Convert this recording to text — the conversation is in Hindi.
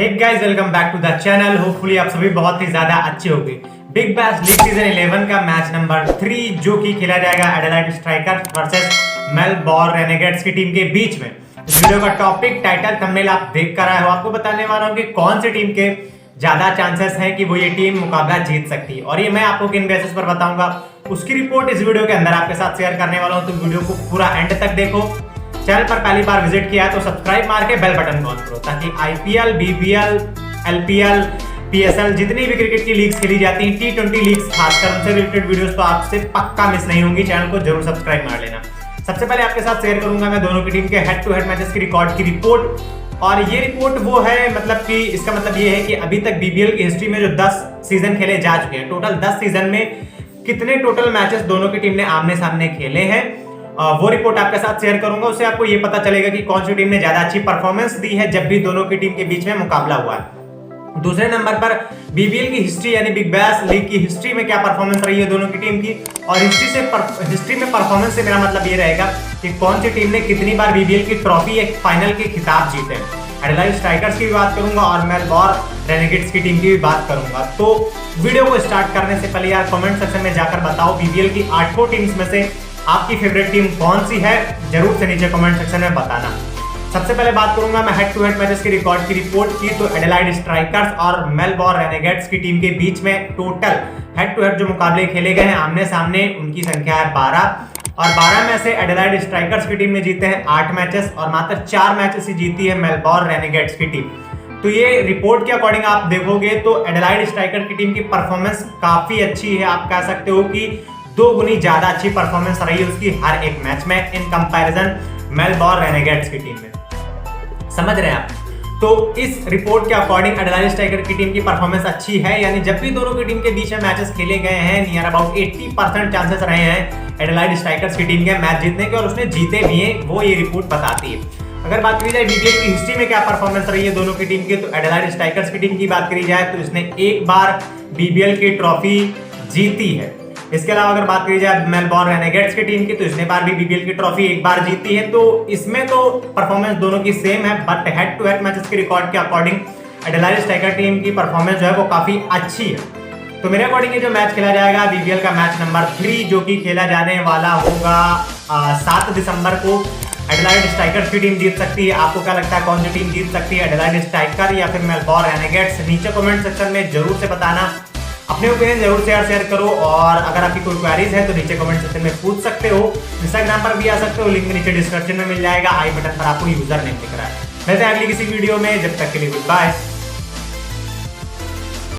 Hey guys, welcome back to the channel. Hopefully आप सभी बहुत ही ज्यादा अच्छे होंगे। बिग बैश लीग सीजन 11 का मैच नंबर 3 जो कि खेला जाएगा Adelaide strikers versus Melbourne Renegades की टीम के बीच में। इस वीडियो का टॉपिक, टाइटल, थंबनेल आप देख कर आए हो। आपको बताने वाला हूं कि कौन सी टीम के ज्यादा चांसेस हैं कि वो ये टीम मुकाबला जीत सकती है, और ये मैं आपको किन बेसिस पर बताऊंगा उसकी रिपोर्ट इस वीडियो के अंदर आपके साथ शेयर करने वाला हूं। तो वीडियो को पूरा एंड तक देखो। चैनल पर पहली बार विजिट किया है तो सब्सक्राइब मार के बेल बटन को ऑन करो, ताकि आईपीएल, बीपीएल, एलपीएल, पीएसएल जितनी भी क्रिकेट की लीग्स खेली जाती हैं, टी20 लीग्स खासकर, उनसे रिलेटेड वीडियोस तो आपसे पक्का मिस नहीं होंगी। चैनल को जरूर सब्सक्राइब मार लेना। सबसे पहले आपके साथ शेयर करूंगा मैं दोनों की टीम के हेड टू हेड मैचेस की रिकॉर्ड की रिपोर्ट। और ये रिपोर्ट वो है, मतलब कि इसका मतलब ये है कि अभी तक बीबीएल की हिस्ट्री में जो 10 सीजन खेले जा चुके हैं, टोटल 10 सीजन में कितने टोटल मैचेस दोनों की टीम ने आमने सामने खेले हैं, वो रिपोर्ट आपके साथ शेयर करूंगा। उससे आपको ये पता चलेगा कि कौन सी टीम ने ज्यादा अच्छी परफॉर्मेंस दी है जब भी दोनों की टीम के बीच में मुकाबला हुआ है। दूसरे नंबर पर बीबीएल की हिस्ट्री यानी बिग बैश लीग की हिस्ट्री में क्या परफॉर्मेंस रही है दोनों की टीम की, और हिस्ट्री में परफॉर्मेंस से मेरा मतलब ये रहेगा कि कौन सी टीम ने कितनी बार बीबीएल की ट्रॉफी, एक फाइनल के खिताब जीते। एडिलेड स्ट्राइकर्स की भी बात करूंगा और मेलबोर्न रेनेगेड्स की टीम की भी बात करूंगा। तो वीडियो को स्टार्ट करने से पहले यार कमेंट सेक्शन में जाकर बताओ बीबीएल की 8 टीम्स में से आपकी फेवरेट टीम कौन सी है, जरूर से नीचे कमेंट सेक्शन में बताना। सबसे पहले बात करूंगा मैं हेड टू हेड मैचेस की रिकॉर्ड की रिपोर्ट की। तो एडिलेड स्ट्राइकर्स और मेलबोर्न रेनेगेड्स की टीम के बीच में टोटल हेड टू हेड जो मुकाबले खेले गए हैं आमने सामने, उनकी संख्या है 12, और 12 में से एडिलेड स्ट्राइकर्स की टीम ने जीते हैं 8 मैचेस और मात्र 4 मैचेस ही जीती है मेलबोर्न रेनेगेड्स की टीम। तो ये रिपोर्ट के अकॉर्डिंग आप देखोगे तो एडिलेड स्ट्राइकर की टीम की परफॉर्मेंस काफी अच्छी है। आप कह सकते हो कि 2 गुनी ज्यादा अच्छी परफॉर्मेंस रही है उसकी हर एक मैच में इन कंपैरिजन मेलबोर्न रेनेगेड्स की टीम में। समझ रहे हैं आप? तो इस रिपोर्ट के अकॉर्डिंग एडिलेड स्ट्राइकर की टीम की परफॉर्मेंस अच्छी है, यानी जब भी दोनों की टीम के बीच में मैचेस खेले गए हैं नियर अबाउट 80% चांसेस रहे हैं एडिलेड स्ट्राइकर्स की टीम के मैच जीतने के, और उसने जीते भी हैं, वो ये रिपोर्ट बताती है। अगर बात करी जाए बीबीएल की हिस्ट्री में क्या परफॉर्मेंस रही है दोनों की टीम की, तो एडिलेड स्ट्राइकर्स की टीम की बात करी जाए तो इसने एक बार बीबीएल की ट्रॉफी जीती है। इसके अलावा अगर बात करी जाए मेलबोर्न रेनेगेड्स की टीम की, तो इसने बार भी बीबीएल की ट्रॉफी एक बार जीती है। तो इसमें तो परफॉर्मेंस दोनों की सेम है, but head to head matches के रिकॉर्ड के अकॉर्डिंग एडिलेड स्ट्राइकर टीम की परफॉर्मेंस जो है वो काफी अच्छी है। तो मेरे अकॉर्डिंग ये जो मैच खेला जाएगा बीबीएल का मैच नंबर 3 जो कि खेला जाने वाला होगा 7 दिसंबर को, एडिलेड स्ट्राइकर्स की टीम जीत सकती है। आपको क्या लगता है कौन सी टीम जीत सकती है, एडिलेड स्ट्राइकर या फिर मेलबोर्न रेनेगेड्स? नीचे कमेंट सेक्शन में जरूर से बताना। अपने ओपिनियन जरूर शेयर करो, और अगर आपकी कोई क्वेरीज है तो नीचे कमेंट सेक्शन में पूछ सकते हो। इंस्टाग्राम पर भी आ सकते हो, लिंक नीचे डिस्क्रिप्शन में मिल जाएगा। आई बटन पर आपको यूजर नेम दिख रहा है। मिलते हैं अगली किसी वीडियो में, जब तक के लिए गुड बाय।